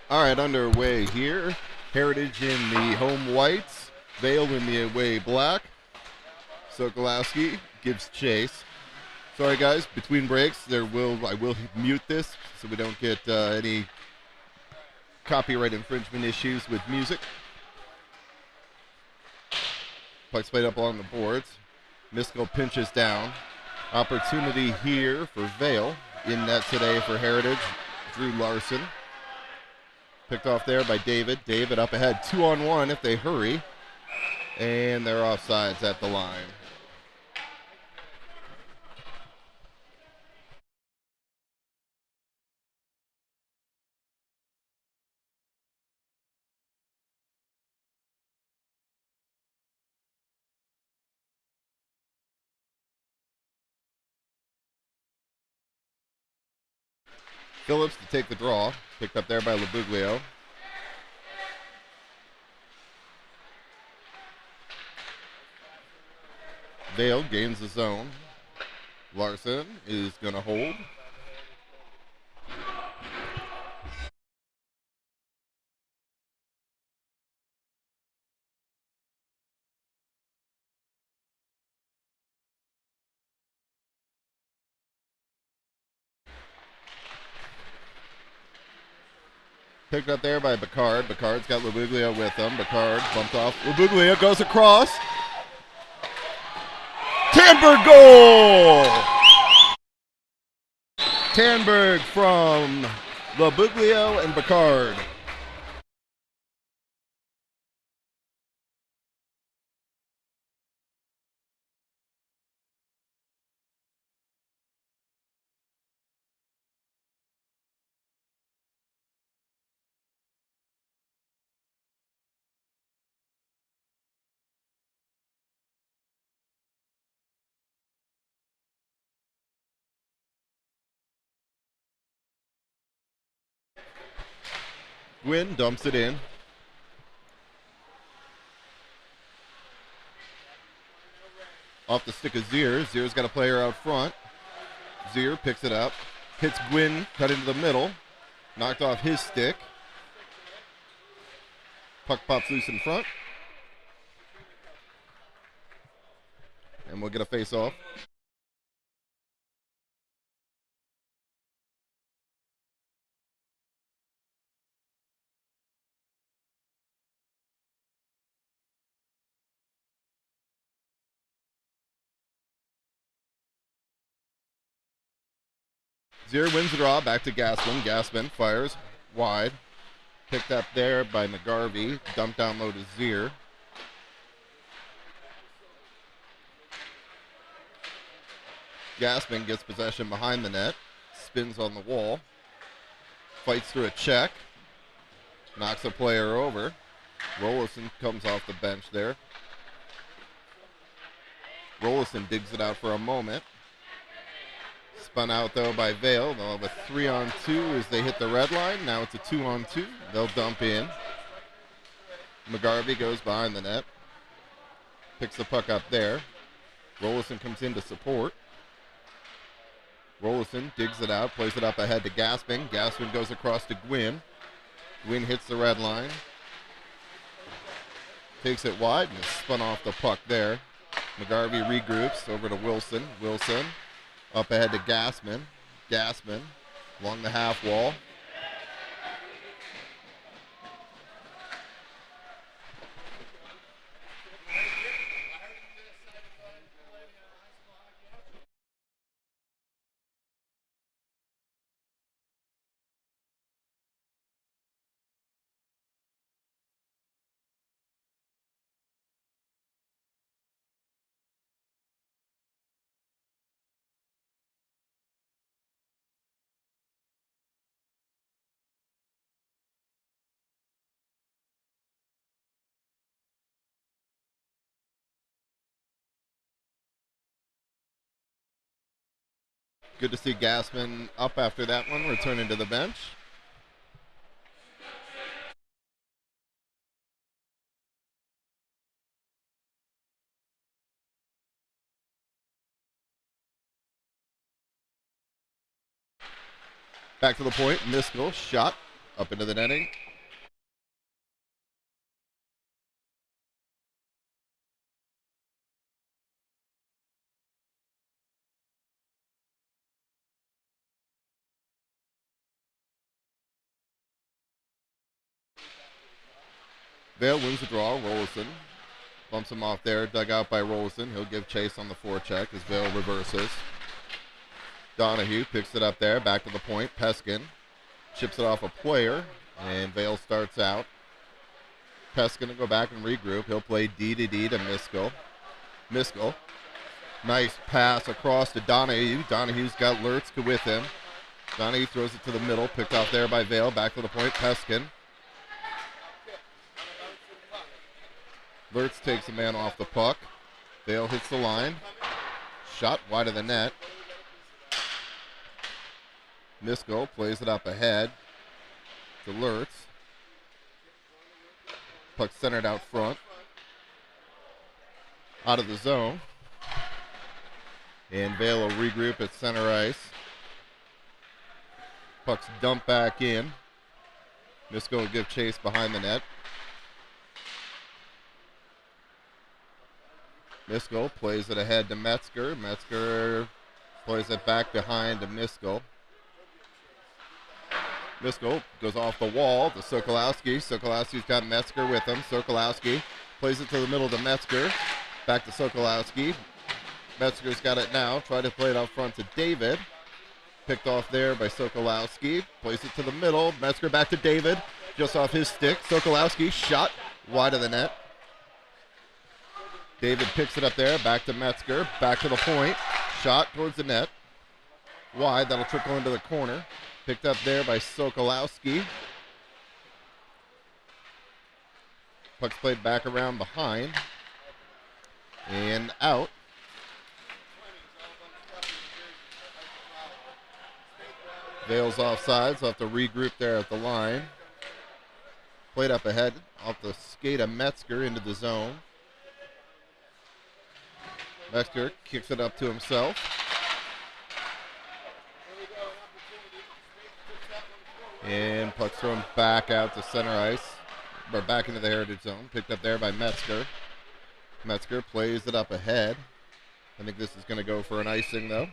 All right, underway here. Heritage in the home whites, Vail in the away black. Sokolowski gives chase. Sorry, guys. Between breaks, I will mute this so we don't get any copyright infringement issues with music. Puck's played up along the boards. Miskell pinches down. Opportunity here for Vail. In net today for Heritage, Drew Larson. Picked off there by David. David up ahead, 2-on-1 if they hurry. And they're offsides at the line. Phillips to take the draw. Picked up there by Labuglio. Vail gains the zone. Larson is going to hold. Picked up there by Bacard. Bacard's got Labuglio with him. Bacard bumped off. Labuglio goes across. Tanberg goal! Tanberg from Labuglio and Bacard. Gwynn dumps it in. Off the stick of Zier. Zier's got a player out front. Zier picks it up. Hits Gwynn, cut into the middle. Knocked off his stick. Puck pops loose in front. And we'll get a face-off. Zier wins the draw, back to Gaspin. Gaspin fires wide. Picked up there by McGarvey. Dumped down low to Zier. Gaspin gets possession behind the net. Spins on the wall. Fights through a check. Knocks a player over. Rollison comes off the bench there. Rollison digs it out for a moment. Spun out, though, by Vail. They'll have a 3-on-2 as they hit the red line. Now it's a 2-on-2. They'll dump in. McGarvey goes behind the net. Picks the puck up there. Rollison comes in to support. Rollison digs it out, plays it up ahead to Gaspin. Gaspin goes across to Gwynn. Gwynn hits the red line. Takes it wide and is spun off the puck there. McGarvey regroups over to Wilson. Wilson up ahead to Gaspin. Gaspin along the half wall. Good to see Gaspin up after that one, returning to the bench. Back to the point, Miskell, shot Up into the netting. Vail wins the draw. Rollison bumps him off there. Dug out by Rollison. He'll give chase on the forecheck as Vail reverses. Donahue picks it up there. Back to the point. Peskin chips it off a player. And Vail starts out. Peskin will go back and regroup. He'll play D to Miskell. Miskell. Nice pass across to Donahue. Donahue's got Lurtzka with him. Donahue throws it to the middle. Picked off there by Vail. Back to the point. Peskin. Lurtz takes a man off the puck. Vail hits the line. Shot wide of the net. Miskell plays it up ahead to Lurtz. Puck centered out front. Out of the zone. And Vail will regroup at center ice. Puck's dumped back in. Miskell will give chase behind the net. Miskell plays it ahead to Metzger. Metzger plays it back behind to Miskell. Miskell goes off the wall to Sokolowski. Sokolowski's got Metzger with him. Sokolowski plays it to the middle to Metzger. Back to Sokolowski. Metzger's got it now. Try to play it out front to David. Picked off there by Sokolowski. Plays it to the middle. Metzger back to David. Just off his stick. Sokolowski shot wide of the net. David picks it up there. Back to Metzger. Back to the point. Shot towards the net. Wide. That'll trickle into the corner. Picked up there by Sokolowski. Puck's played back around behind. And out. Vail's offside, so have to regroup there at the line. Played up ahead off the skate of Metzger into the zone. Metzger kicks it up to himself. And puck's thrown back out to center ice, or back into the Heritage zone. Picked up there by Metzger. Metzger plays it up ahead. I think this is going to go for an icing, though.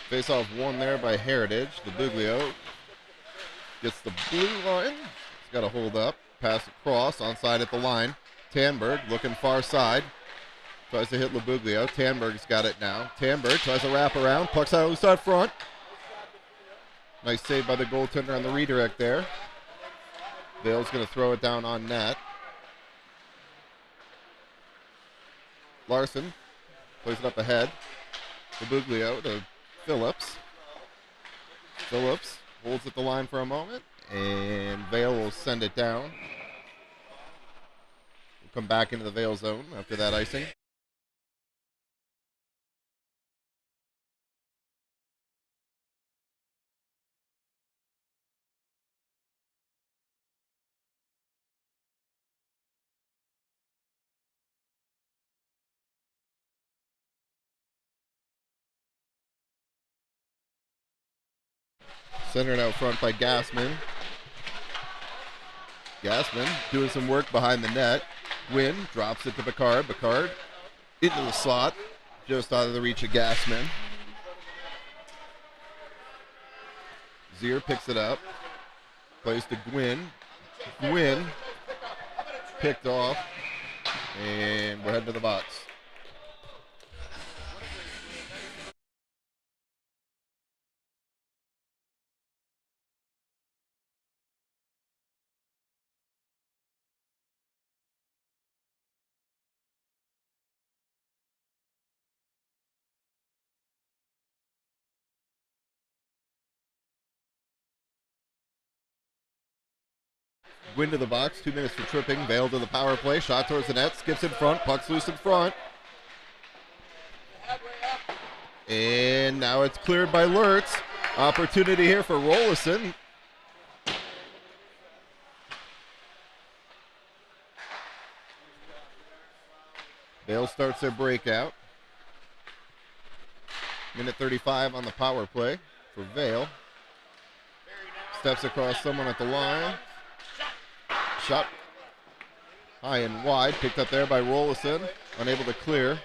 Face-off won there by Heritage. The Buglio gets the blue line. He's got to hold up. Pass across, onside at the line. Tanberg looking far side. Tries to hit LaBuglio. Tanberg's got it now. Tanberg tries to wrap around. Puck's out side front. Nice save by the goaltender on the redirect there. Vail's going to throw it down on net. Larson plays it up ahead. LaBuglio to Phillips. Phillips holds at the line for a moment, and Vail will send it down. We'll come back into the Vail zone after that icing. Centered out front by Gassman. Gassman doing some work behind the net. Gwynn drops it to Picard. Picard into the slot, just out of the reach of Gassman. Zier picks it up. Plays to Gwynn. Gwynn picked off. And we're heading to the box. Gwynn to the box, 2 minutes for tripping. Vail to the power play, shot towards the net, skips in front, puck's loose in front. And now it's cleared by Lurtz. Opportunity here for Rollison. Vail starts their breakout. Minute 35 on the power play for Vail. Steps across someone at the line. Shot high and wide. Picked up there by Rollison. Unable to clear.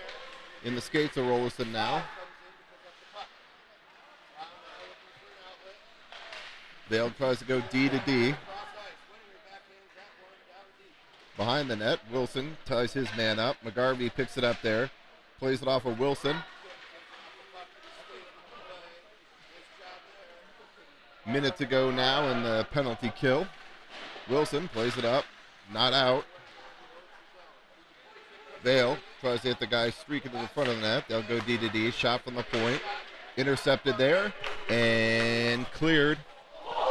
In the skates of Rollison now. Vail tries to go D to D. Behind the net, Wilson ties his man up. McGarvey picks it up there. Plays it off of Wilson. Minute to go now in the penalty kill. Wilson plays it up. Not out. Vail tries to hit the guy streaking to the front of the net. They'll go D to D. Shot from the point. Intercepted there. And cleared.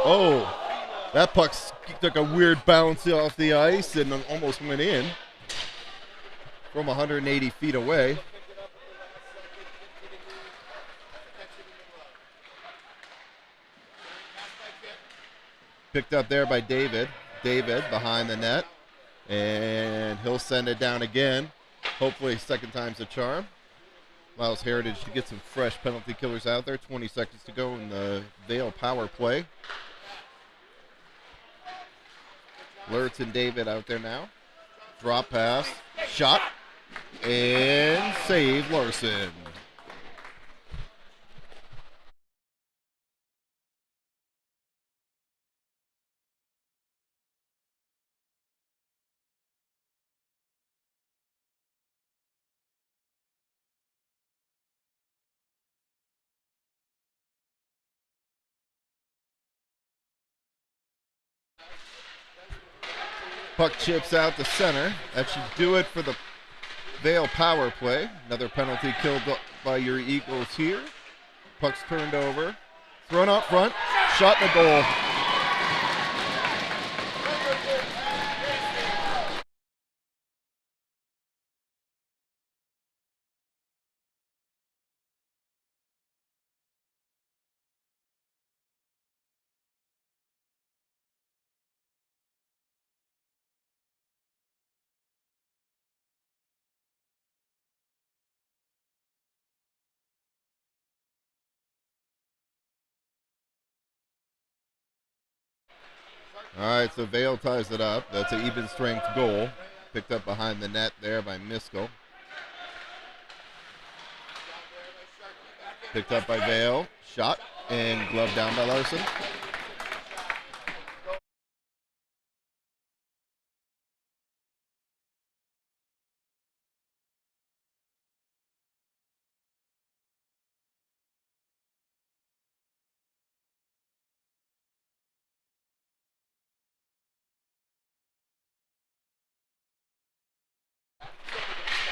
Oh, that puck took a weird bounce off the ice and almost went in from 180 feet away. Picked up there by David. David behind the net. And he'll send it down again. Hopefully second time's a charm. Allows Heritage to get some fresh penalty killers out there. 20 seconds to go in the Vail power play. Lurtz and David out there now. Drop pass. Shot. And save Larson. Puck chips out the center. That should do it for the Vail power play. Another penalty killed by your Eagles here. Puck's turned over. Thrown out front. Shot in the goal. All right, so Vail ties it up. That's an even strength goal. Picked up behind the net there by Miskell. Picked up by Vail. Shot and gloved down by Larson.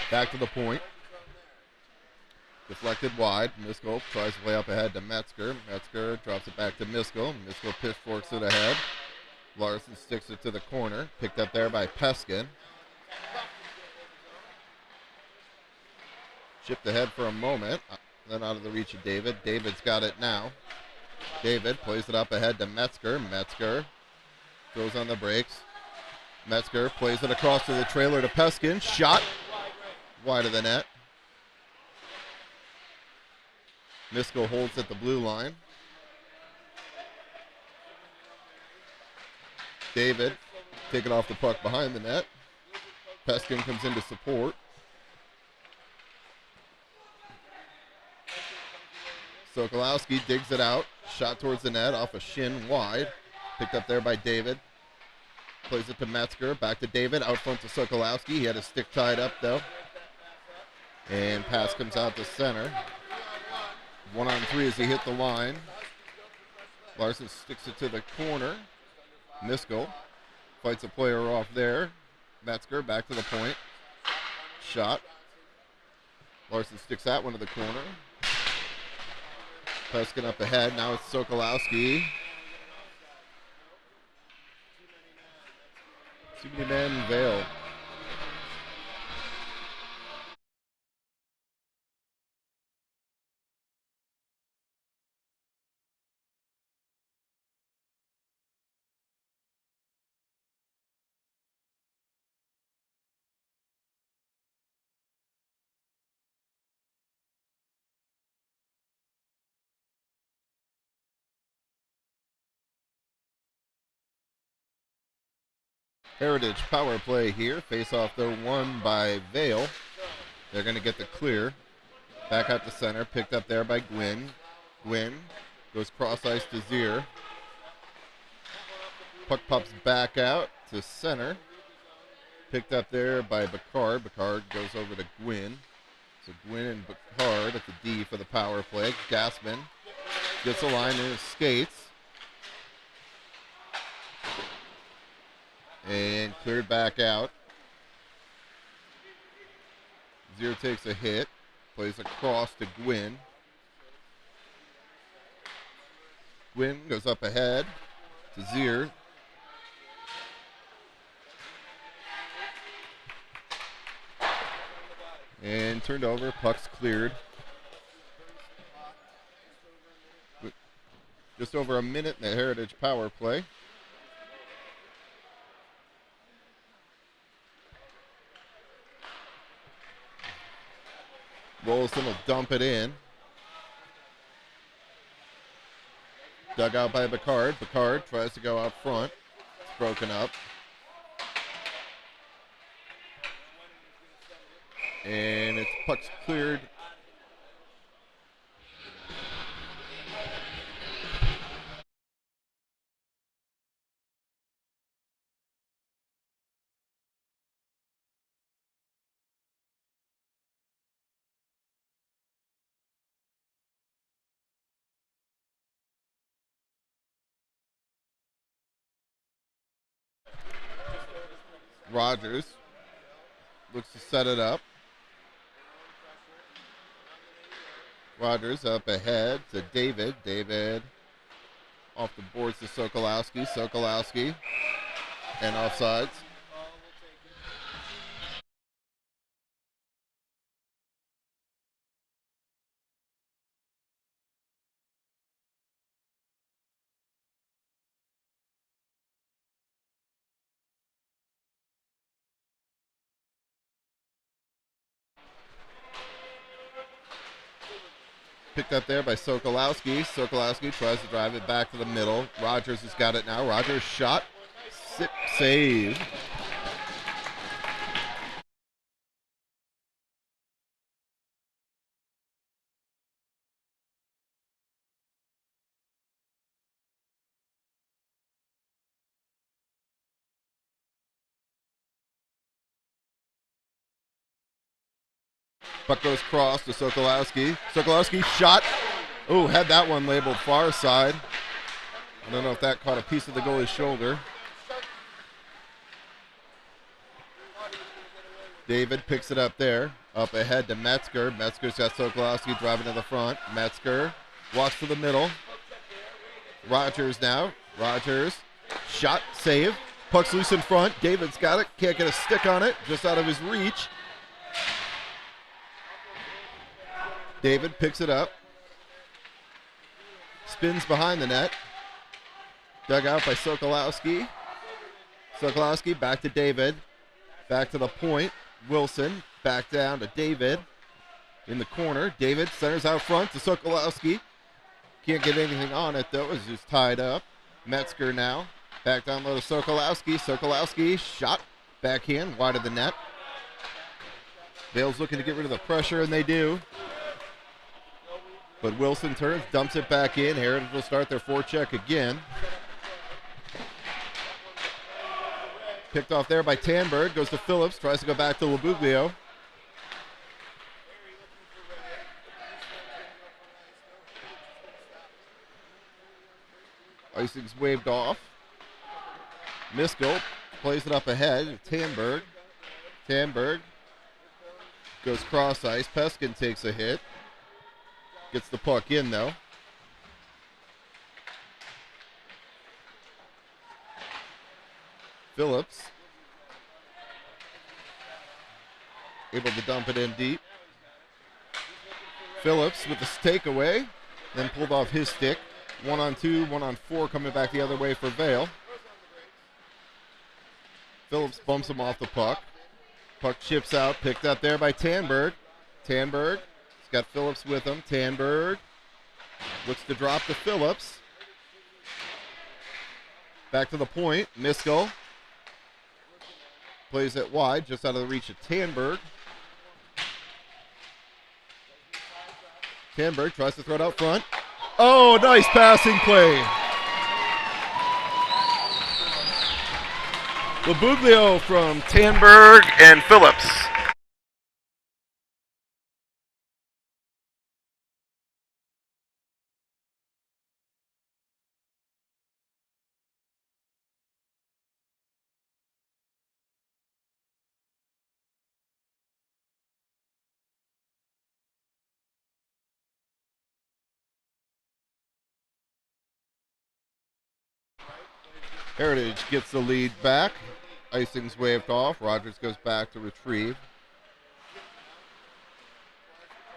Back to the point. Deflected wide. Miskell tries to play up ahead to Metzger. Metzger drops it back to Miskell. Miskell pitchforks it ahead. Larson sticks it to the corner. Picked up there by Peskin. Chipped ahead for a moment. Then out of the reach of David. David's got it now. David plays it up ahead to Metzger. Metzger throws on the brakes. Metzger plays it across to the trailer to Peskin. Shot wide of the net. Miskell holds at the blue line. David taking off the puck behind the net. Peskin comes in to support. Sokolowski digs it out. Shot towards the net off a shin wide. Picked up there by David. Plays it to Metzger. Back to David. Out front to Sokolowski. He had his stick tied up though. And pass comes out to center. 1-on-3 as he hit the line. Larson sticks it to the corner. Miskell fights a player off there. Metzger back to the point. Shot. Larson sticks that one to the corner. Peskin up ahead. Now it's Sokolowski. Too many men, Vail. Heritage power play here. Face off though won by Vail. They're going to get the clear. Back out to center. Picked up there by Gwynn. Gwynn goes cross ice to Zier. Puck pops back out to center. Picked up there by Bacard. Bacard goes over to Gwynn. So Gwynn and Bacard at the D for the power play. Gassman gets a line in his skates. And cleared back out. Zier takes a hit. Plays across to Gwynn. Gwynn goes up ahead to Zier. And turned over. Puck's cleared. Just over a minute in the Heritage power play. Rolston will dump it in. Dug out by Bacard. Bacard tries to go out front. It's broken up. And its puck's cleared. Rogers looks to set it up. Rogers up ahead to David. David off the boards to Sokolowski. Sokolowski and offsides. Picked up there by Sokolowski. Sokolowski tries to drive it back to the middle. Rogers has got it now. Rogers shot. Save. Puck goes cross to Sokolowski. Sokolowski shot. Oh, had that one labeled far side. I don't know if that caught a piece of the goalie's shoulder. David picks it up there. Up ahead to Metzger. Metzger's got Sokolowski driving to the front. Metzger walks to the middle. Rogers now. Rogers. Shot. Save. Puck's loose in front. David's got it. Can't get a stick on it. Just out of his reach. David picks it up. Spins behind the net. Dug out by Sokolowski. Sokolowski back to David. Back to the point. Wilson back down to David. In the corner. David centers out front to Sokolowski. Can't get anything on it though. It's just tied up. Metzger now. Back down low to Sokolowski. Sokolowski shot. Backhand wide of the net. Vail's looking to get rid of the pressure, and they do. But Wilson turns, dumps it back in. Heritage will start their forecheck again. Picked off there by Tanberg. Goes to Phillips. Tries to go back to Labuglio. Icing's waved off. Miskell plays it up ahead. Tanberg. Tanberg goes cross ice. Peskin takes a hit. Gets the puck in, though. Phillips able to dump it in deep. Phillips with the takeaway, then pulled off his stick. 1-on-2, 1-on-4 coming back the other way for Vail. Phillips bumps him off the puck. Puck chips out, picked up there by Tanberg. Tanberg. Got Phillips with him. Tanberg looks to drop to Phillips. Back to the point. Miskell plays it wide, just out of the reach of Tanberg. Tanberg tries to throw it out front. Oh, nice passing play. Labuglio from Tanberg and Phillips. Heritage gets the lead back. Icing's waved off. Rogers goes back to retrieve.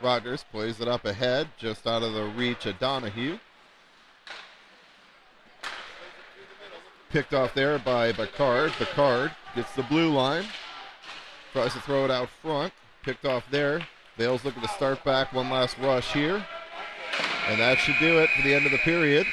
Rogers plays it up ahead, just out of the reach of Donahue. Picked off there by Bacard. Bacard gets the blue line. Tries to throw it out front. Picked off there. Vail's looking to start back. One last rush here. And that should do it for the end of the period.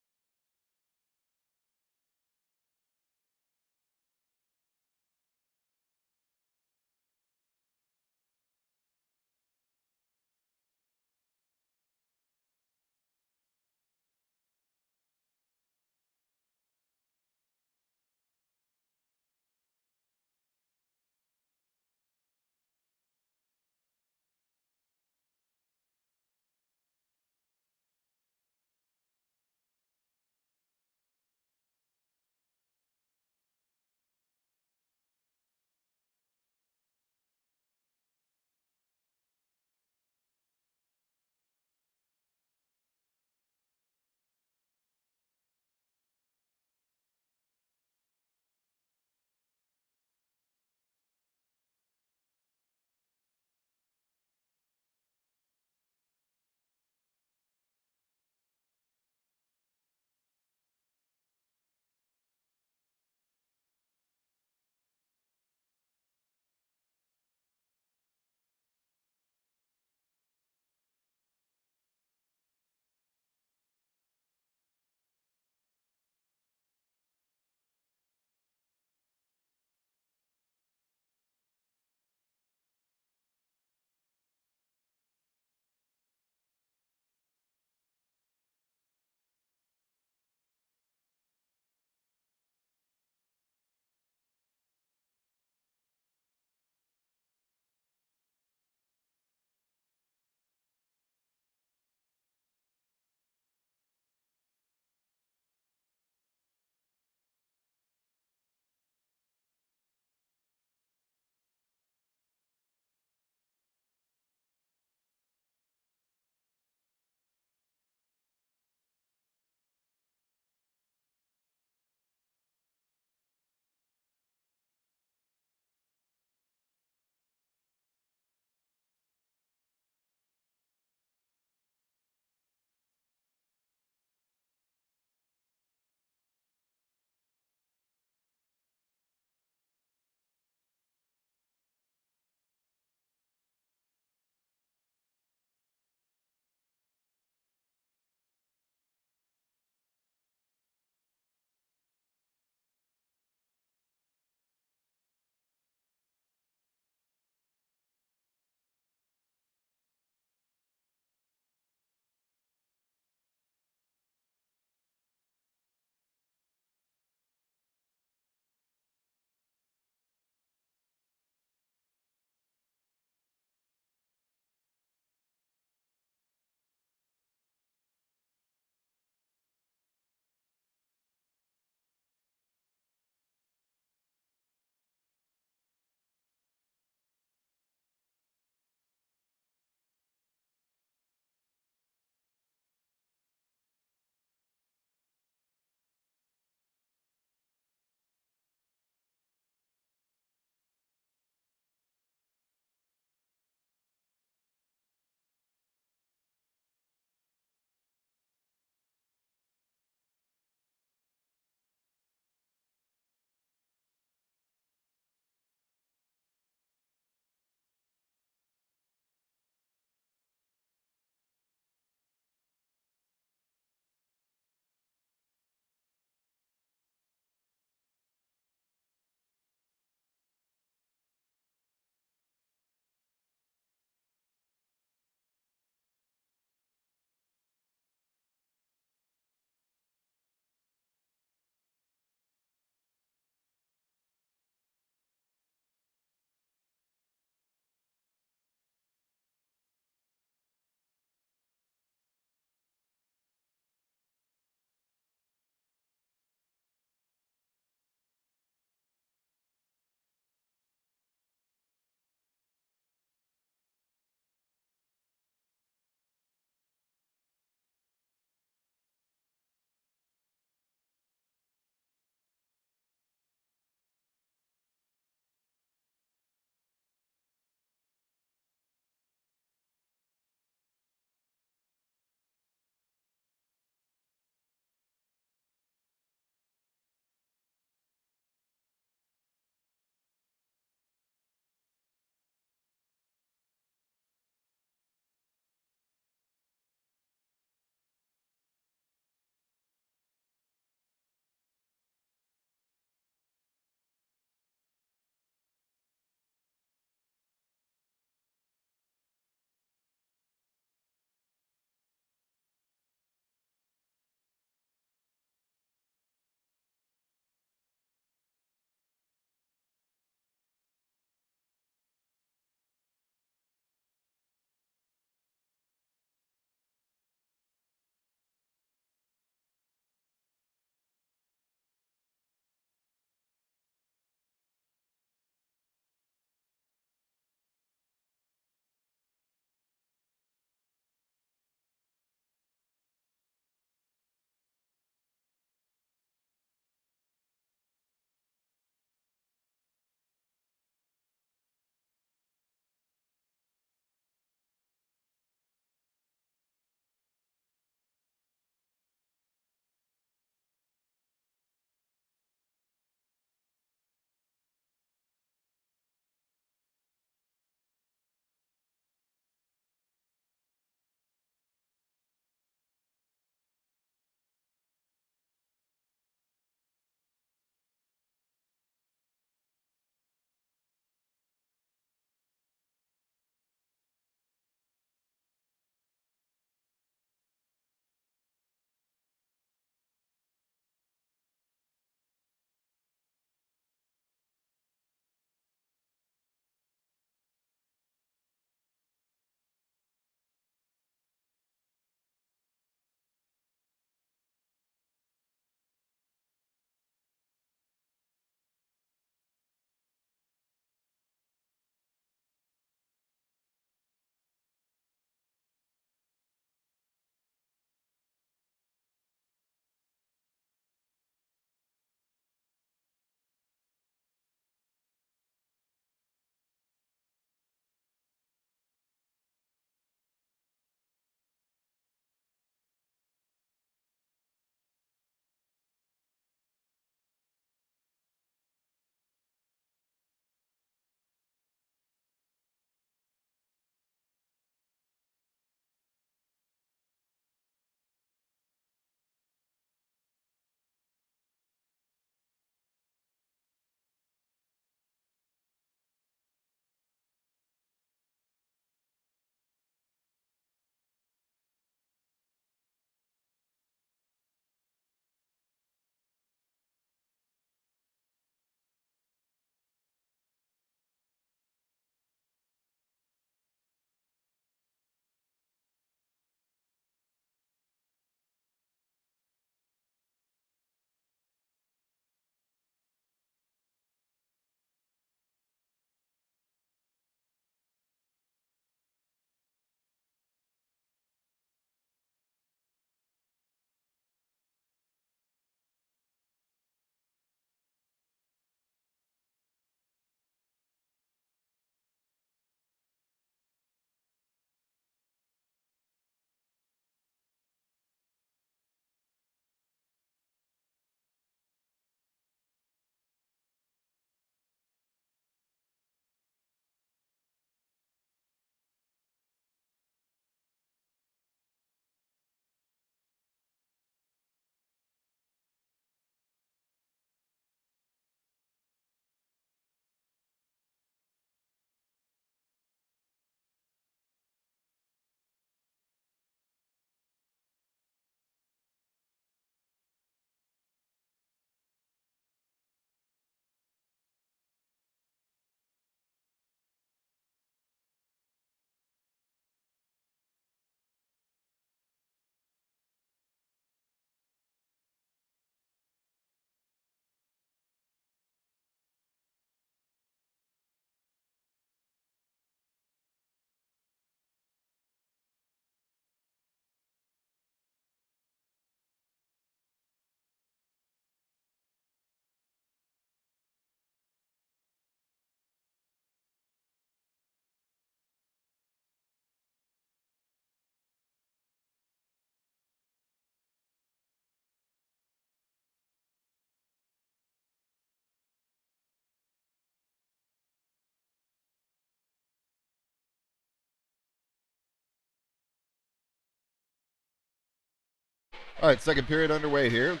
All right, second period underway here.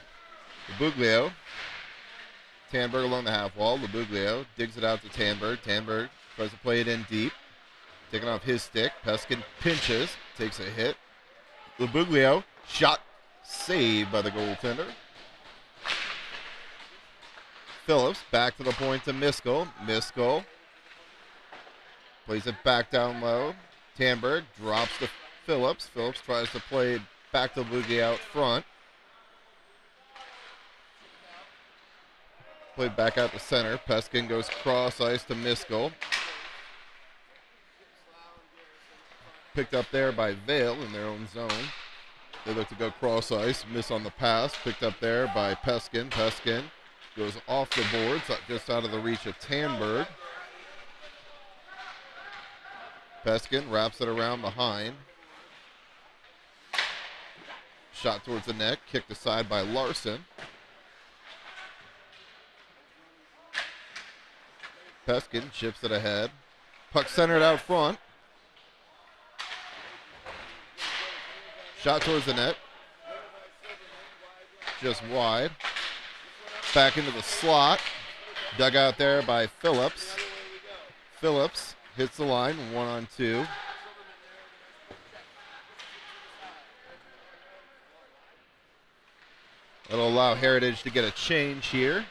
Labuglio. Tanberg along the half wall. Labuglio digs it out to Tanberg. Tanberg tries to play it in deep. Taking off his stick. Peskin pinches. Takes a hit. Labuglio. Shot saved by the goaltender. Phillips back to the point to Miskell. Miskell plays it back down low. Tanberg drops to Phillips. Phillips tries to play it back to Labuglio out front. Played back out to center. Peskin goes cross ice to Miskell. Picked up there by Vail in their own zone. They look to go cross ice. Miss on the pass. Picked up there by Peskin. Peskin goes off the boards, just out of the reach of Tanberg. Peskin wraps it around behind. Shot towards the net. Kicked aside by Larson. Peskin chips it ahead. Puck centered out front. Shot towards the net. Just wide. Back into the slot. Dug out there by Phillips. Phillips hits the line, 1-on-2. That'll allow Heritage to get a change here.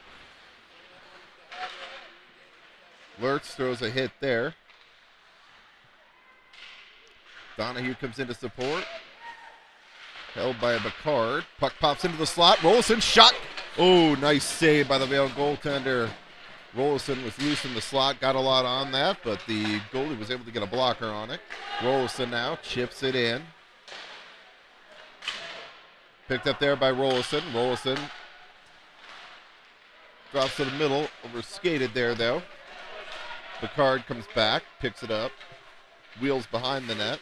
Lurtz throws a hit there. Donahue comes in to support. Held by Bacard. Puck pops into the slot. Rollison shot. Oh, nice save by the Vail goaltender. Rollison was loose in the slot. Got a lot on that, but the goalie was able to get a blocker on it. Rollison now chips it in. Picked up there by Rollison. Rollison drops to the middle. Over skated there, though. Bacard comes back, picks it up, wheels behind the net.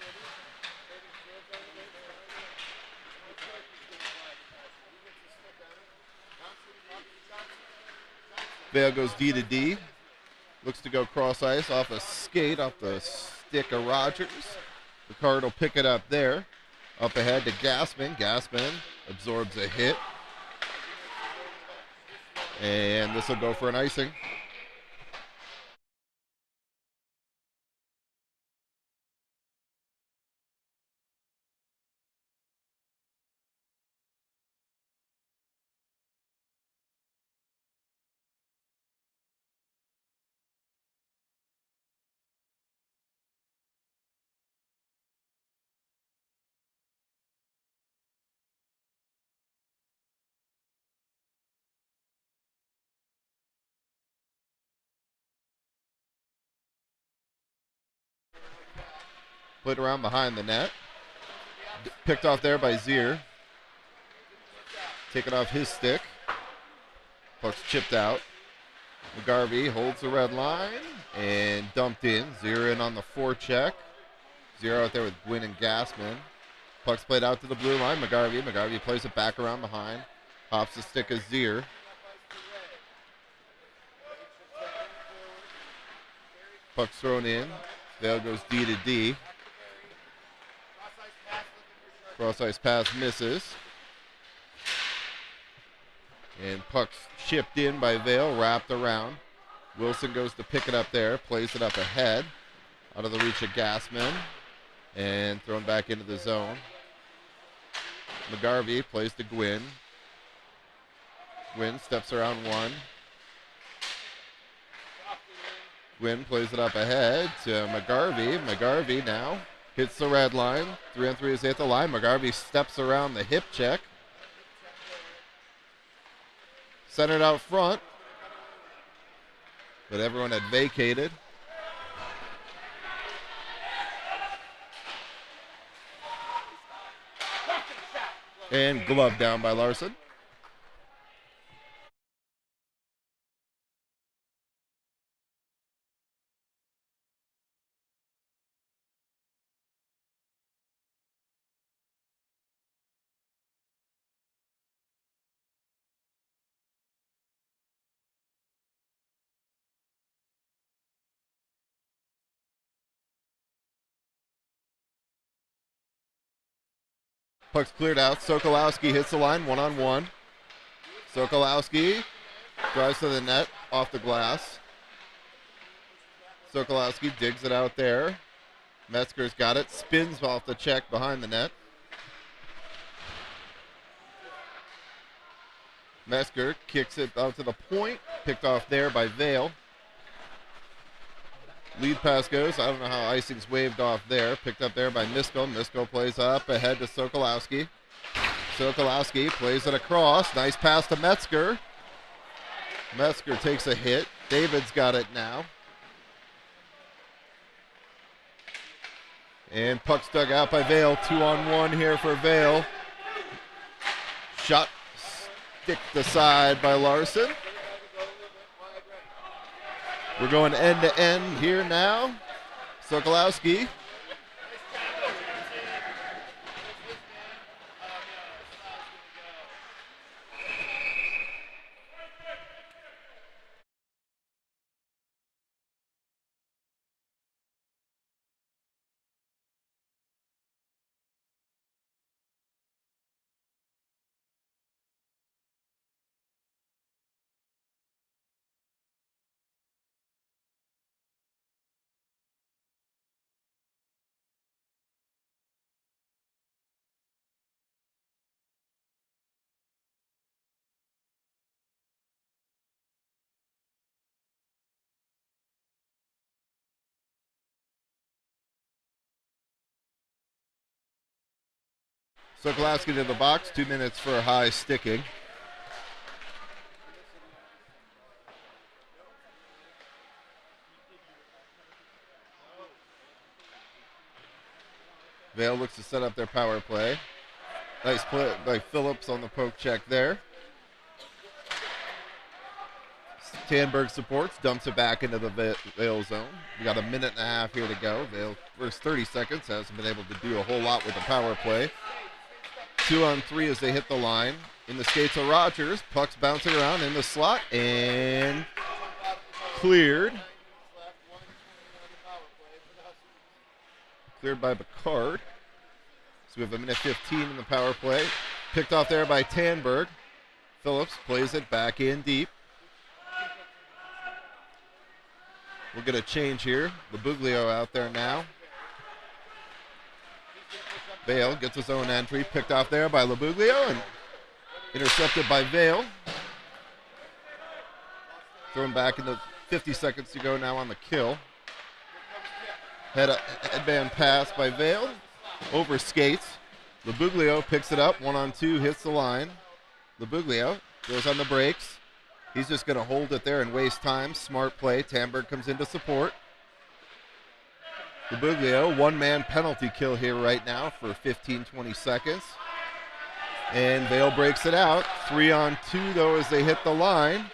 Vail goes D to D. Looks to go cross ice off a skate, off the stick of Rogers. Bacard will pick it up there. Up ahead to Gassman. Gassman absorbs a hit. And this will go for an icing. Put around behind the net. Picked off there by Zier. Taken off his stick. Puck's chipped out. McGarvey holds the red line and dumped in. Zier in on the forecheck. Zier out there with Gwynn and Gassman. Puck's played out to the blue line. McGarvey plays it back around behind. Hops the stick of Zier. Puck's thrown in. Vail goes D to D. Cross ice pass misses. And puck's chipped in by Vail, wrapped around. Wilson goes to pick it up there, plays it up ahead, out of the reach of Gassman, and thrown back into the zone. McGarvey plays to Gwynn. Gwynn steps around one. Gwynn plays it up ahead to McGarvey. McGarvey now hits the red line. 3-on-3 is at the line. McGarvey steps around the hip check. Centered out front. But everyone had vacated. And glove down by Larson. Puck's cleared out. Sokolowski hits the line, one-on-one. Sokolowski drives to the net, off the glass. Sokolowski digs it out there. Metzger's got it, spins off the check behind the net. Metzger kicks it out to the point, picked off there by Vail. Lead pass goes. I don't know how icing's waved off there. Picked up there by Misko. Misko plays up ahead to Sokolowski. Sokolowski plays it across. Nice pass to Metzger. Metzger takes a hit. David's got it now. And puck's dug out by Vail. 2-on-1 here for Vail. Shot sticked aside by Larson. We're going end to end here now. Sokolowski. Sokolowski to the box. 2 minutes for a high sticking. Vail looks to set up their power play. Nice play by Phillips on the poke check there. Tanberg supports, dumps it back into the Vail zone. We got a minute and a half here to go. Vail, first 30 seconds, hasn't been able to do a whole lot with the power play. 2-on-3 as they hit the line. In the skates of Rogers. Puck's bouncing around in the slot and cleared. Cleared by Picard. So we have a minute 15 in the power play. Picked off there by Tanberg. Phillips plays it back in deep. We'll get a change here. Labuglio out there now. Vail gets his own entry. Picked off there by Labuglio and intercepted by Vail. Thrown back into 50 seconds to go now on the kill. Headband pass by Vail. Over skates. Labuglio picks it up. 1-on-2 hits the line. Labuglio goes on the brakes. He's just going to hold it there and waste time. Smart play. Tanberg comes in to support. Labuglio, one-man penalty kill here right now for 15-20 seconds. And Vail breaks it out. 3-on-2 though as they hit the line.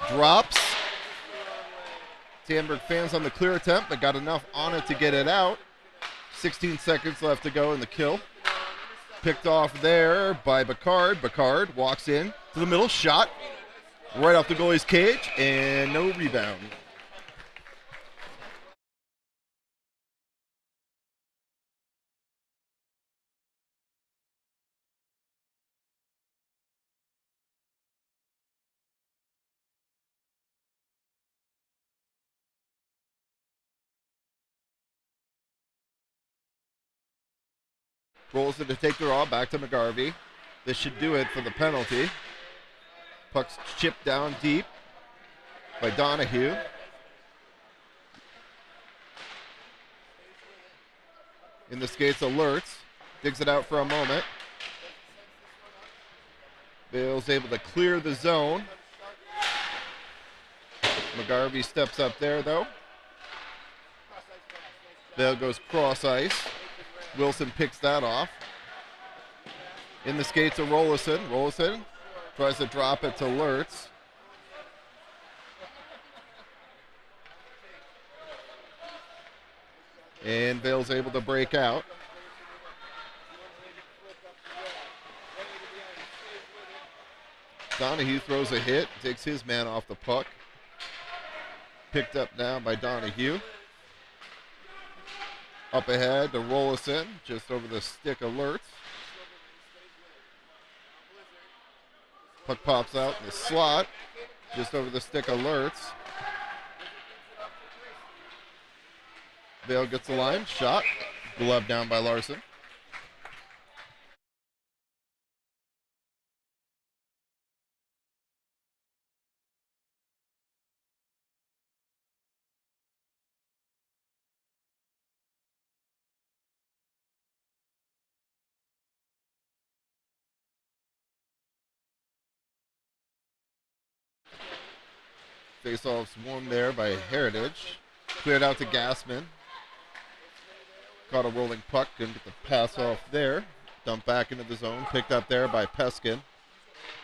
Drops. Tanberg fans on the clear attempt, but got enough on it to get it out. 16 seconds left to go in the kill. Picked off there by Picard. Picard walks in to the middle. Shot right off the goalie's cage and no rebound. Rolls it to take the draw, back to McGarvey. This should do it for the penalty. Puck's chipped down deep by Donahue. In the skates, alerts. Digs it out for a moment. Vail's able to clear the zone. McGarvey steps up there, though. Vail goes cross ice. Wilson picks that off. In the skates of Rollison. Rollison tries to drop it to Lurtz. And Vail's able to break out. Donahue throws a hit, takes his man off the puck. Picked up now by Donahue. Up ahead to Rollison, just over the stick of Lurtz. Puck pops out in the slot, just over the stick of Lurtz. Vail gets the line, shot, glove down by Larson. Face-off's won there by Heritage. Cleared out to Gassman. Caught a rolling puck, couldn't get the pass off there. Dumped back into the zone, picked up there by Peskin.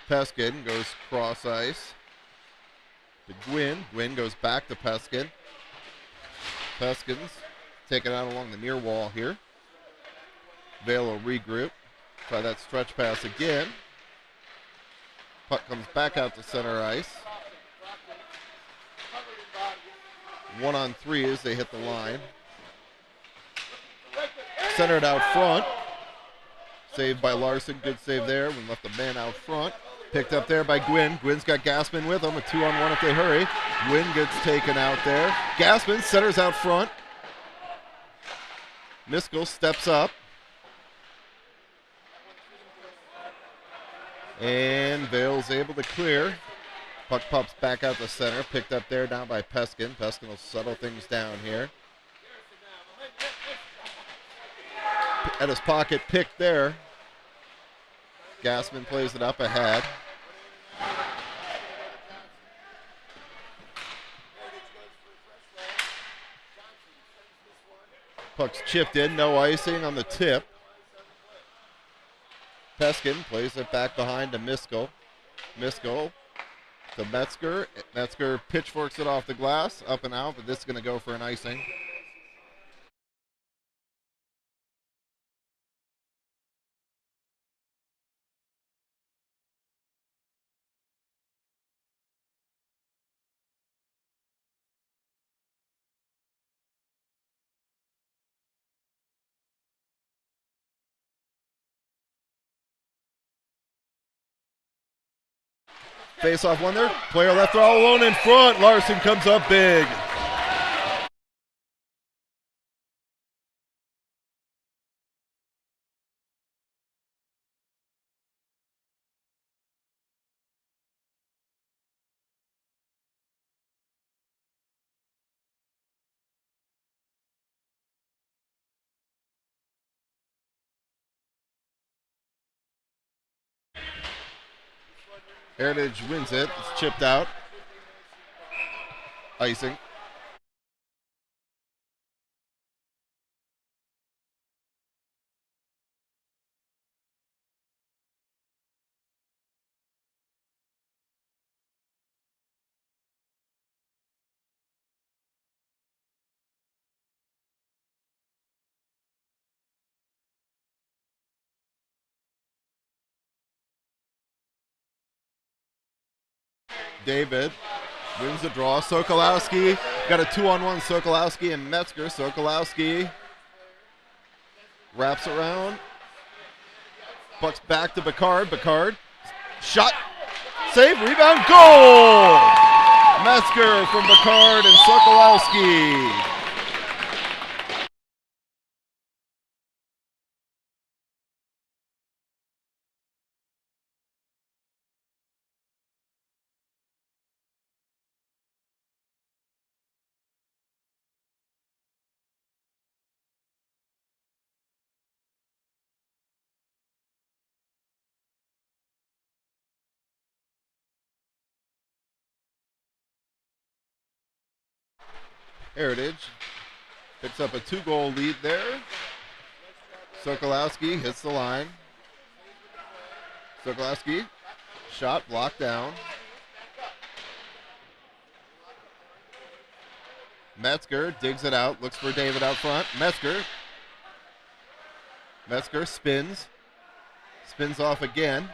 Peskin goes cross ice to Gwynn. Gwynn goes back to Peskin. Peskin's taken out along the near wall here. Vail will regroup. Try that stretch pass again. Puck comes back out to center ice. 1-on-3 as they hit the line. Centered out front. Saved by Larson. Good save there. We left the man out front. Picked up there by Gwynn. Gwynn's got Gassman with him. A 2-on-1 if they hurry. Gwynn gets taken out there. Gassman centers out front. Miskell steps up. And Vail's able to clear. Puck pops back out the center. Picked up there down by Peskin. Peskin will settle things down here. At his pocket pick there. Gassman plays it up ahead. Puck's chipped in, no icing on the tip. Peskin plays it back behind to Miskell. Miskell to Metzger. Metzger pitchforks it off the glass, up and out, but this is going to go for an icing. Face-off one there. Player left all alone in front. Larson comes up big. Heritage wins it. It's chipped out. Icing. David wins the draw. Sokolowski got a 2-on-1. Sokolowski and Metzger. Sokolowski wraps around. Puck's back to Bacard. Bacard shot. Save. Rebound. Goal! Metzger from Bacard and Sokolowski. Heritage picks up a 2-goal lead there. Sokolowski hits the line. Sokolowski, shot blocked down. Metzger digs it out, looks for David out front. Metzger spins off again.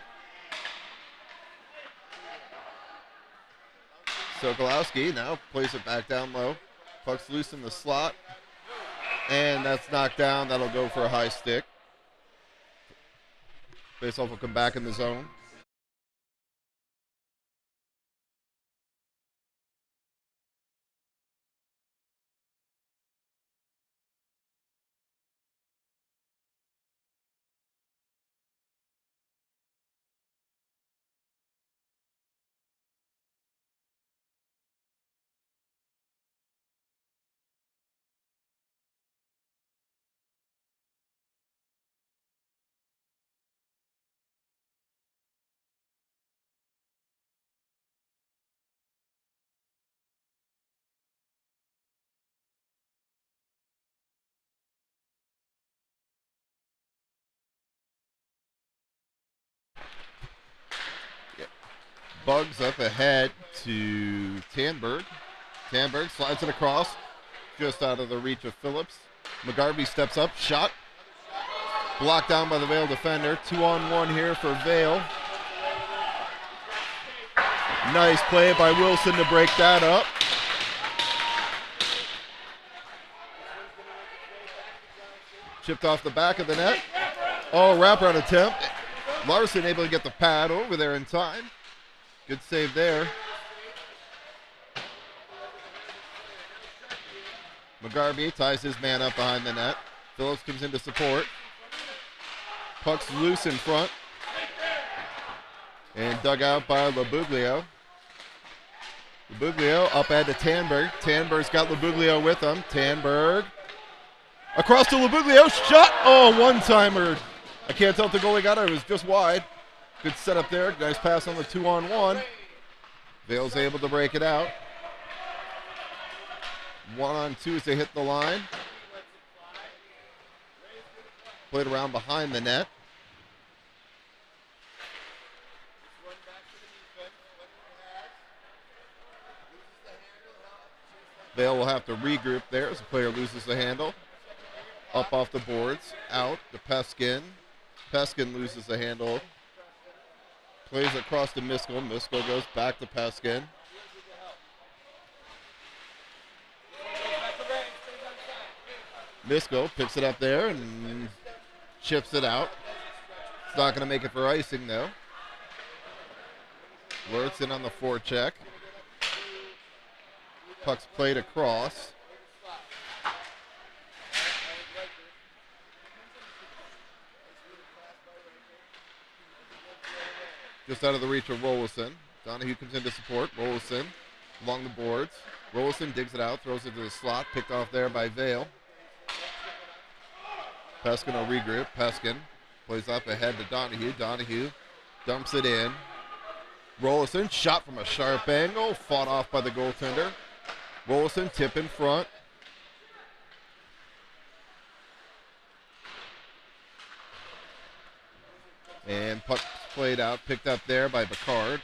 Sokolowski now plays it back down low. Puck's loose in the slot. And that's knocked down. That'll go for a high stick. Faceoff will come back in the zone. Bugs up ahead to Tanberg. Tanberg slides it across, just out of the reach of Phillips. McGarvey steps up, shot. Blocked down by the Vail defender. 2-on-1 here for Vail. Nice play by Wilson to break that up. Chipped off the back of the net. Oh, wraparound attempt. Larson able to get the pad over there in time. Good save there. McGarvey ties his man up behind the net. Phillips comes in to support. Puck's loose in front. And dug out by Labuglio. Labuglio up ahead to Tanberg. Tanberg's got Labuglio with him. Tanberg. Across to Labuglio. Shot. Oh, one-timer. I can't tell if the goalie got it. It was just wide. Good setup there. Nice pass on the 2-on-1. Vail's able to break it out. 1-on-2 as they hit the line. Played around behind the net. Vail will have to regroup there as the player loses the handle. Up off the boards, out to Peskin. Peskin loses the handle. Plays across to Miskell. Miskell goes back to Peskin. Miskell picks it up there and chips it out. It's not going to make it for icing, though. Lurtz in on the forecheck. Puck's played across. Just out of the reach of Rolison. Donahue comes in to support. Rolison along the boards. Rolison digs it out, throws it to the slot. Picked off there by Vail. Peskin will regroup. Peskin plays up ahead to Donahue. Donahue dumps it in. Rolison shot from a sharp angle. Fought off by the goaltender. Rolison tip in front. And puck played out, picked up there by Picard.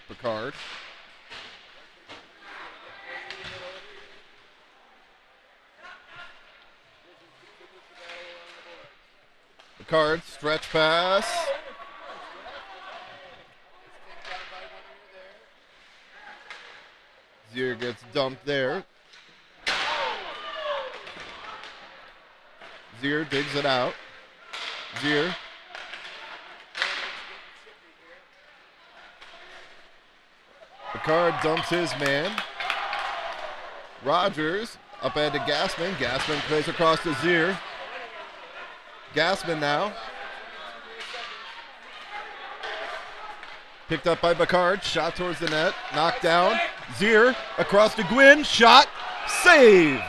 Picard, stretch pass. Zier gets dumped there. Zier digs it out. Zier. Picard dumps his man. Rogers up ahead to Gassman. Gassman plays across to Zier. Gassman now. Picked up by Picard. Shot towards the net. Knocked down. Zier across to Gwynn. Shot. Save.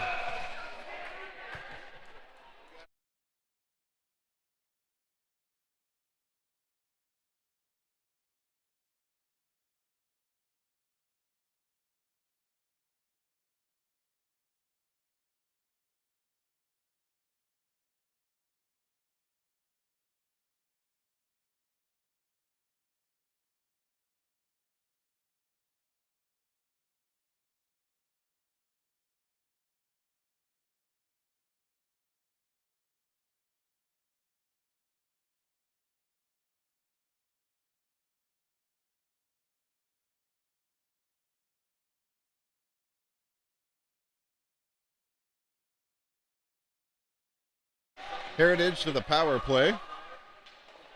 Heritage to the power play.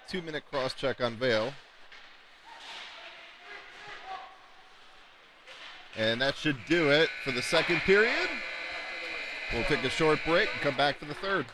2-minute cross check on Vail. And that should do it for the second period. We'll take a short break and come back for the third.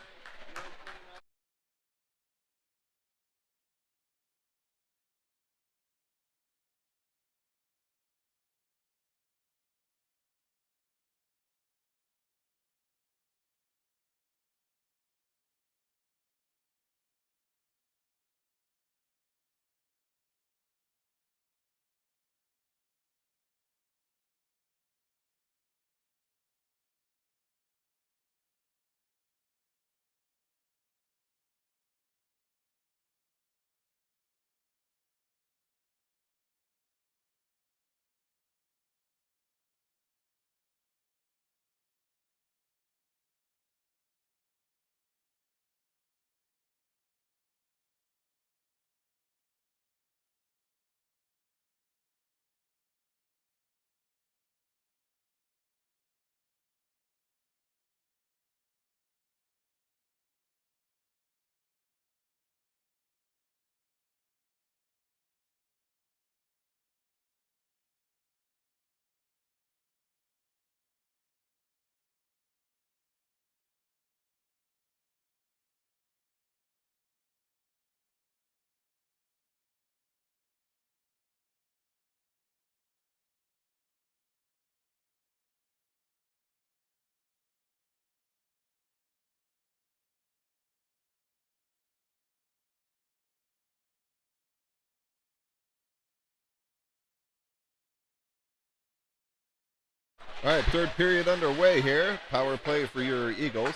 All right, third period underway here. Power play for your Eagles.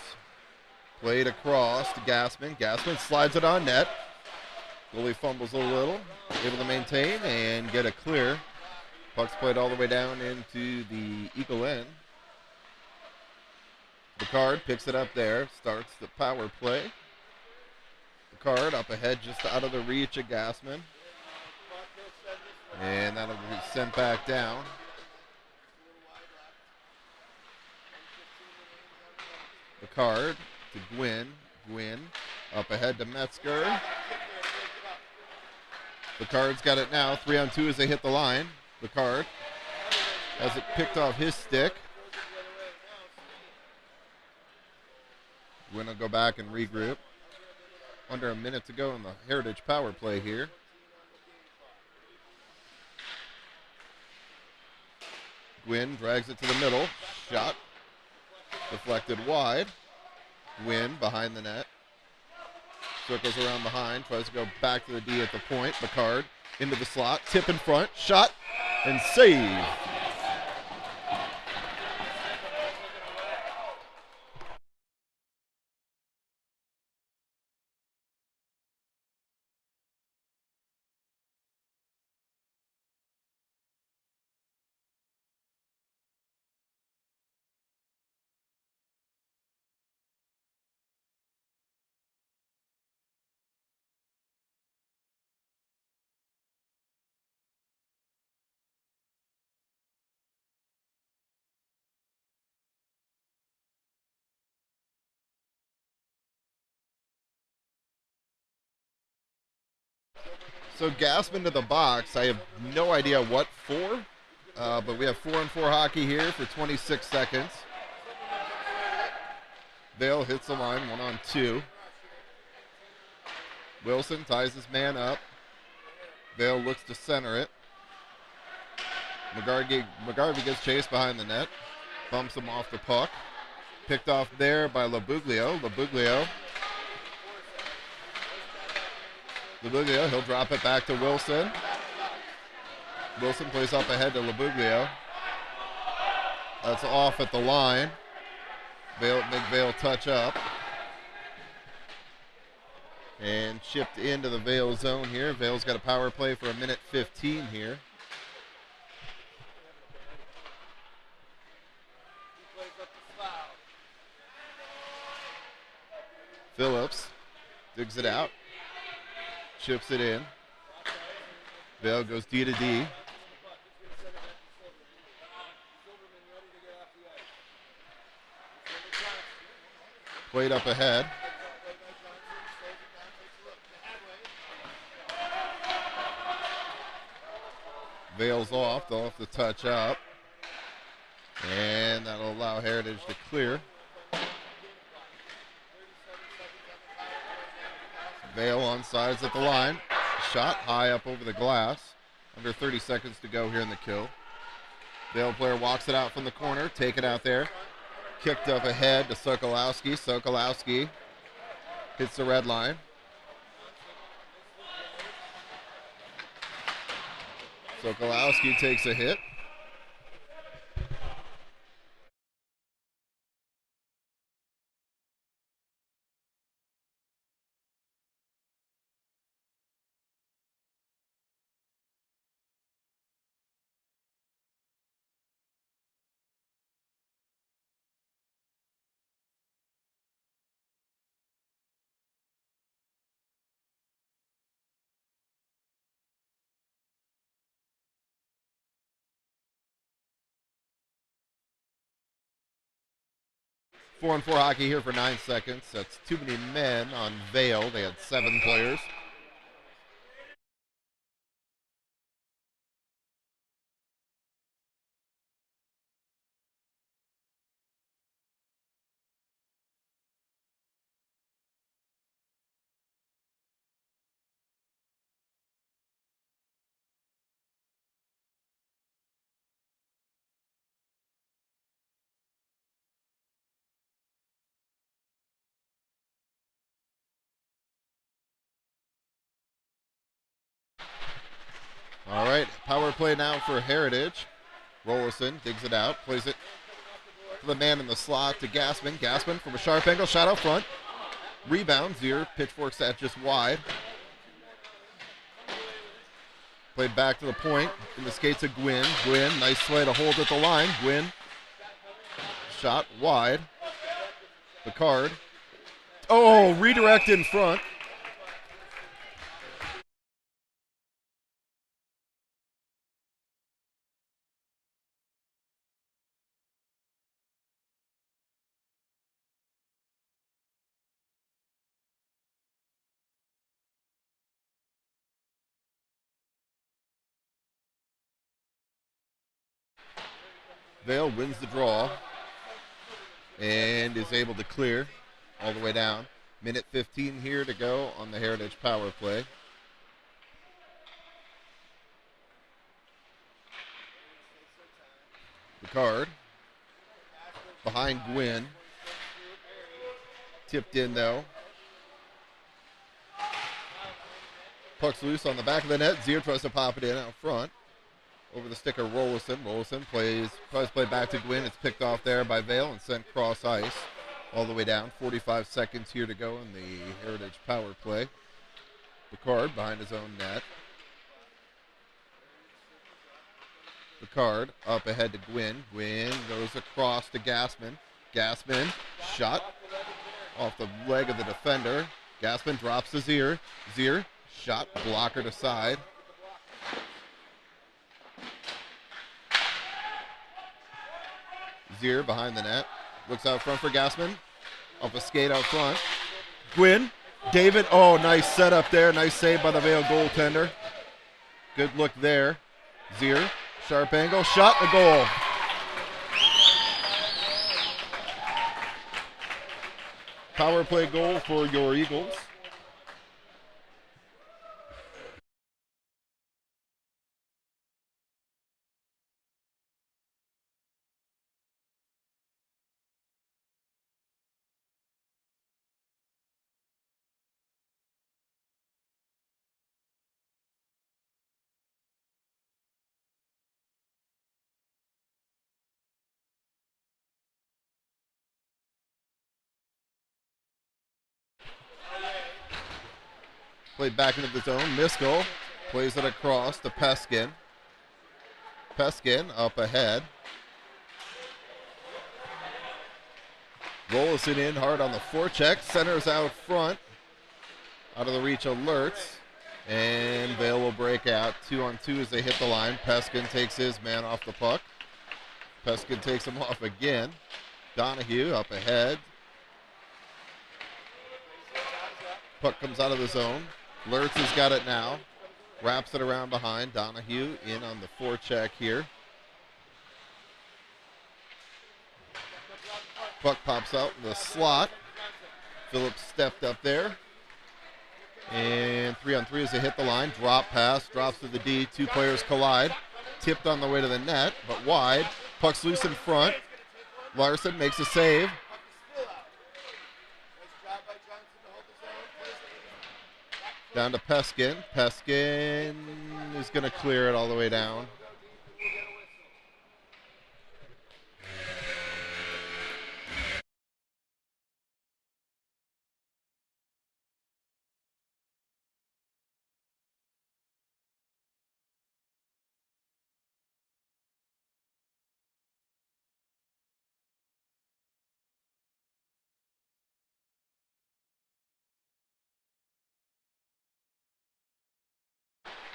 Played across to Gassman. Gassman slides it on net. Goalie fumbles a little. Able to maintain and get a clear. Puck's played all the way down into the Eagle end. Picard picks it up there. Starts the power play. Picard up ahead just out of the reach of Gassman. And that'll be sent back down. Picard to Gwynn. Gwynn up ahead to Metzger. Picard's got it now. 3-on-2 as they hit the line. Picard has it picked off his stick. Gwynn will go back and regroup. Under a minute to go in the Heritage power play here. Gwynn drags it to the middle. Shot deflected wide. Gwynn behind the net. Circles around behind. Tries to go back to the D at the point. Picard into the slot. Tip in front. Shot and save. So Gassman to the box. I have no idea what for, but we have 4-on-4 hockey here for 26 seconds. Vail hits the line, 1-on-2. Wilson ties his man up. Vail looks to center it. McGarvey gets chased behind the net. Bumps him off the puck. Picked off there by Labuglio. Labuglio, he'll drop it back to Wilson. Wilson plays up ahead to Labuglio. That's off at the line. Make Vail touch up. And chipped into the Vail zone here. Vail's got a power play for 1:15 here. Phillips digs it out. Chips it in. Vail goes D to D. Played up ahead. Vail's off. They'll have to touch up. And that'll allow Heritage to clear. Vail on sides at the line. Shot high up over the glass. Under 30 seconds to go here in the kill. Vail player walks it out from the corner. Take it out there. Kicked up ahead to Sokolowski. Sokolowski hits the red line. Sokolowski takes a hit. Four-on-four hockey here for 9 seconds. That's too many men on Vail. They had 7 players. All right, power play now for Heritage. Rollerson digs it out, plays it to the man in the slot to Gassman. Gassman from a sharp angle, shot out front. Rebound, Zier pitchforks that just wide. Played back to the point in the skates of Gwynn. Gwynn, nice play to hold at the line. Gwynn, shot wide. Picard. Oh, redirect in front. Vail wins the draw and is able to clear all the way down. Minute 15 here to go on the Heritage power play. Picard behind Gwynn. Tipped in though. Puck's loose on the back of the net. Zier tries to pop it in out front. Over the stick of Rollerson. Rollerson tries to play back to Gwynn. It's picked off there by Vail and sent cross ice all the way down. 45 seconds here to go in the Heritage power play. Picard behind his own net. Picard up ahead to Gwynn. Gwynn goes across to Gassman. Gassman shot off the leg of the defender. Gassman drops to Zier. Zier shot blocker to side. Zier behind the net. Looks out front for Gassman. Off a skate out front. Gwynn. David. Oh, nice setup there. Nice save by the Vail goaltender. Good look there. Zier. Sharp angle. Shot. A goal. Power play goal for your Eagles. Played back into the zone. Miskell plays it across to Peskin. Peskin up ahead. Rollerson in hard on the forecheck. Centers out front. Out of the reach of Lurtz. And Vail will break out 2-on-2 as they hit the line. Peskin takes his man off the puck. Peskin takes him off again. Donahue up ahead. Puck comes out of the zone. Lurtz has got it now. Wraps it around behind. Donahue in on the forecheck here. Puck pops out in the slot. Phillips stepped up there. And 3-on-3 as they hit the line. Drop pass. Drops to the D. Two players collide. Tipped on the way to the net, but wide. Puck's loose in front. Larson makes a save. Down to Peskin. Peskin is going to clear it all the way down.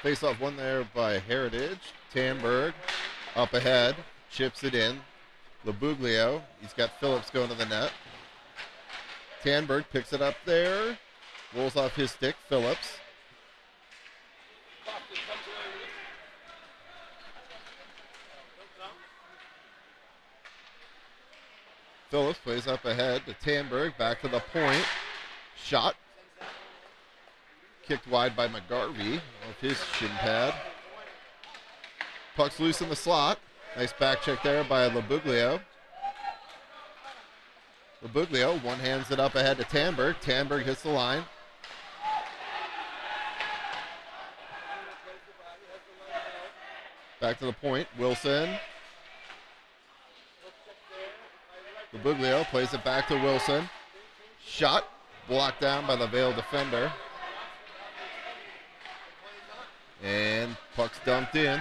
Face off one there by Heritage. Tamberg up ahead. Chips it in. Labuglio. He's got Phillips going to the net. Tamberg picks it up there. Rolls off his stick. Phillips. Phillips plays up ahead to Tamberg. Back to the point. Shot. Kicked wide by McGarvey off his shin pad. Puck's loose in the slot. Nice back check there by Labuglio. Labuglio one-hands it up ahead to Tamberg. Tamberg hits the line. Back to the point. Wilson Labuglio plays it back to Wilson. Shot blocked down by the Vail defender. And puck's dumped in.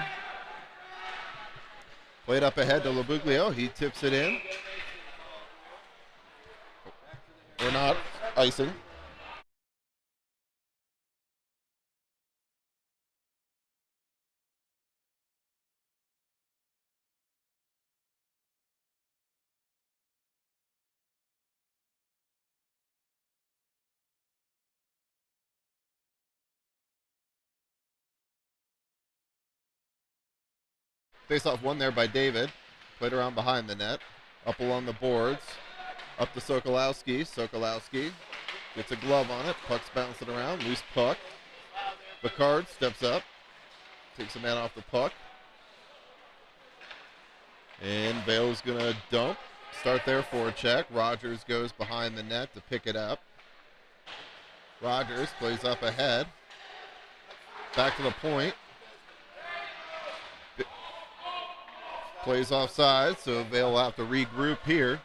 Played up ahead to Labuglio. He tips it in. Or not. Icing. Face-off won there by David. Played around behind the net. Up along the boards. Up to Sokolowski. Sokolowski gets a glove on it. Puck's bouncing around. Loose puck. Picard steps up. Takes a man off the puck. And Vail's going to dump. Start their forecheck. Rogers goes behind the net to pick it up. Rogers plays up ahead. Back to the point. Plays offside, so Vail will have to regroup here.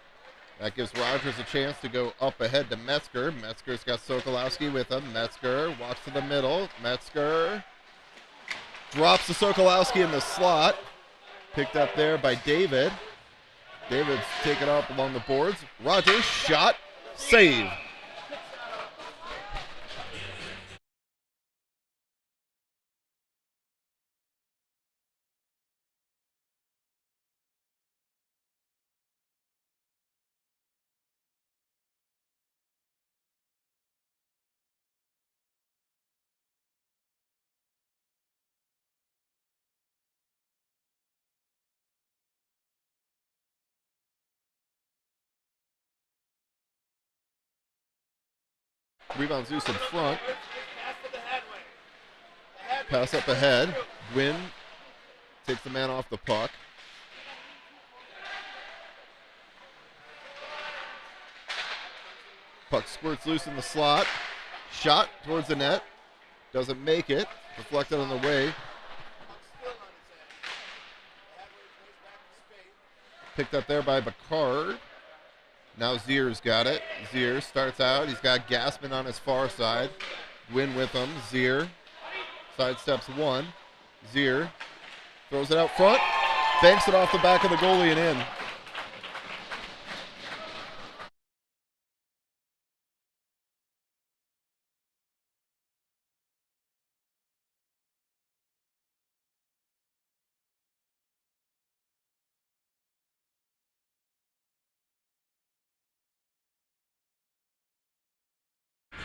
That gives Rogers a chance to go up ahead to Metzger. Metzger's got Sokolowski with him. Metzger walks to the middle. Metzger drops the Sokolowski in the slot. Picked up there by David. David's taken up along the boards. Rogers shot, save. Rebound Zeus in front. Pass up ahead. Gwynn takes the man off the puck. Puck squirts loose in the slot. Shot towards the net. Doesn't make it. Deflected on the way. Picked up there by Picard. Now Zier's got it. Zier starts out. He's got Gassman on his far side. Gwynn with him. Zier sidesteps one. Zier throws it out front. Banks it off the back of the goalie and in.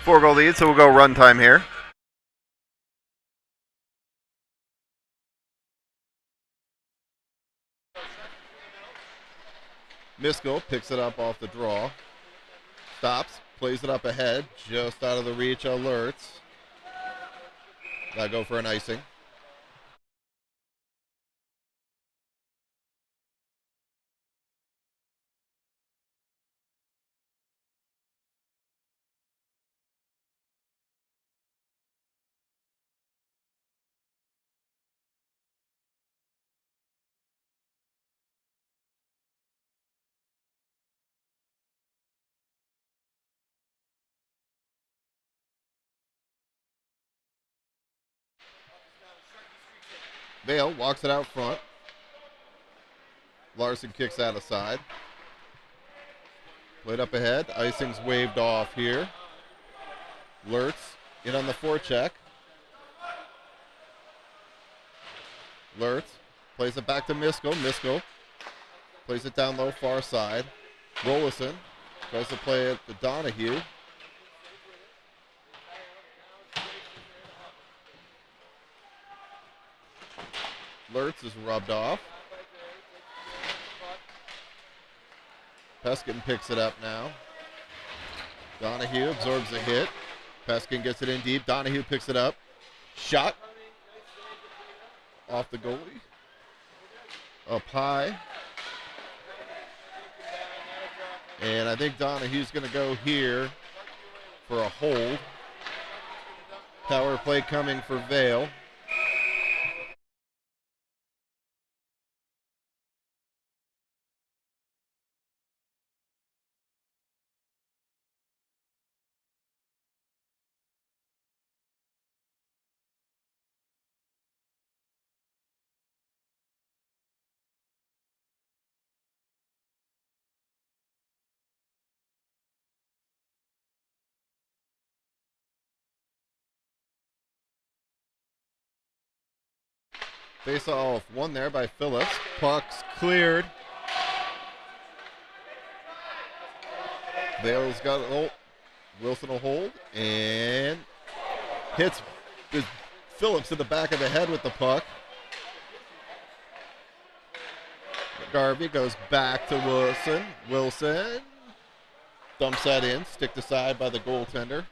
Four-goal lead, so we'll go run time here. Miskell picks it up off the draw. Stops, plays it up ahead, just out of the reach of Alerts. That'll go for an icing. Vail walks it out front. Larson kicks out aside. Played up ahead. Icing's waved off here. Lurtz in on the forecheck. Lurtz plays it back to Miskell. Miskell plays it down low far side. Rollison tries to play it to Donahue. Lurtz is rubbed off. Peskin picks it up now. Donahue absorbs a hit. Peskin gets it in deep. Donahue picks it up. Shot. Off the goalie. Up high. And I think Donahue's going to go here for a hold. Power play coming for Vail. Face off, one there by Phillips. Puck's cleared. Vail's got a hold. Wilson will hold and hits Phillips in the back of the head with the puck. Garvey goes back to Wilson. Wilson dumps that in, sticked aside by the goaltender.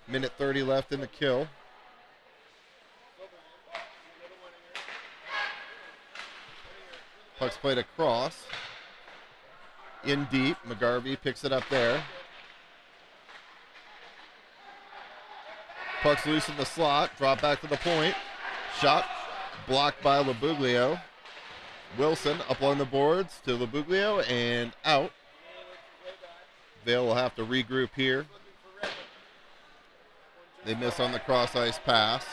Minute 30 left in the kill. Puck's played across. In deep, McGarvey picks it up there. Puck's loose in the slot, drop back to the point. Shot blocked by Labuglio. Wilson up on the boards to Labuglio and out. Vail will have to regroup here. They miss on the cross ice pass.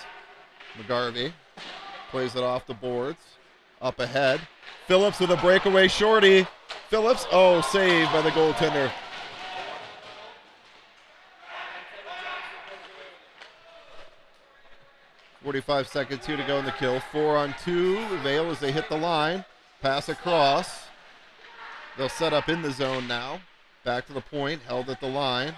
McGarvey plays it off the boards. Up ahead. Phillips with a breakaway shorty. Phillips, saved by the goaltender. .45 seconds here to go in the kill. 4-on-2. Vail as they hit the line. Pass across. They'll set up in the zone now. Back to the point. Held at the line.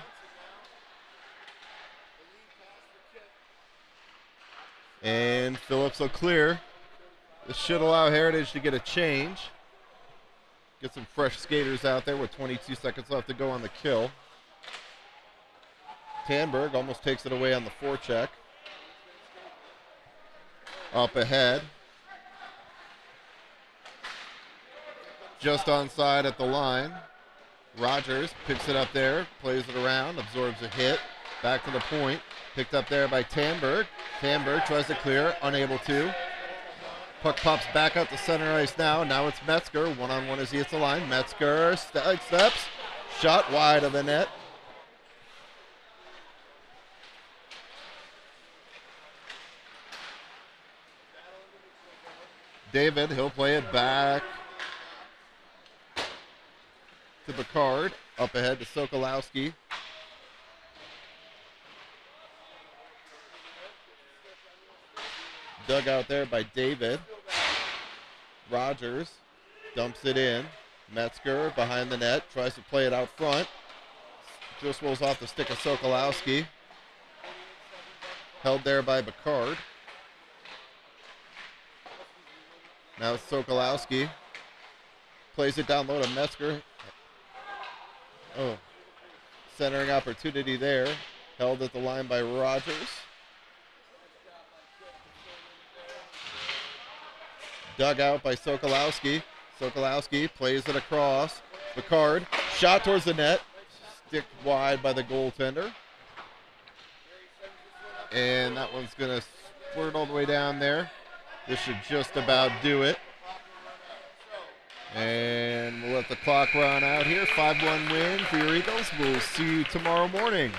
And Phillips will clear. This should allow Heritage to get a change. Get some fresh skaters out there with 22 seconds left to go on the kill. Tanberg almost takes it away on the forecheck. Up ahead. Just onside at the line. Rogers picks it up there, plays it around, absorbs a hit. Back to the point. Picked up there by Tanberg. Tanberg tries to clear, unable to. Puck pops back out to center ice now. Now it's Metzger. One-on-one as he hits the line. Metzger steps. Shot wide of the net. David, he'll play it back to Picard. Up ahead to Sokolowski. Dug out there by David. Rogers dumps it in. Metzger behind the net. Tries to play it out front. Just rolls off the stick of Sokolowski. Held there by Picard. Now it's Sokolowski. Plays it down low to Metzger. Centering opportunity there. Held at the line by Rogers. Dug out by Sokolowski. Sokolowski plays it across. Picard. Shot towards the net. Stick wide by the goaltender. And that one's going to squirt all the way down there. This should just about do it. And we'll let the clock run out here. 5-1 win for your Eagles. We'll see you tomorrow morning.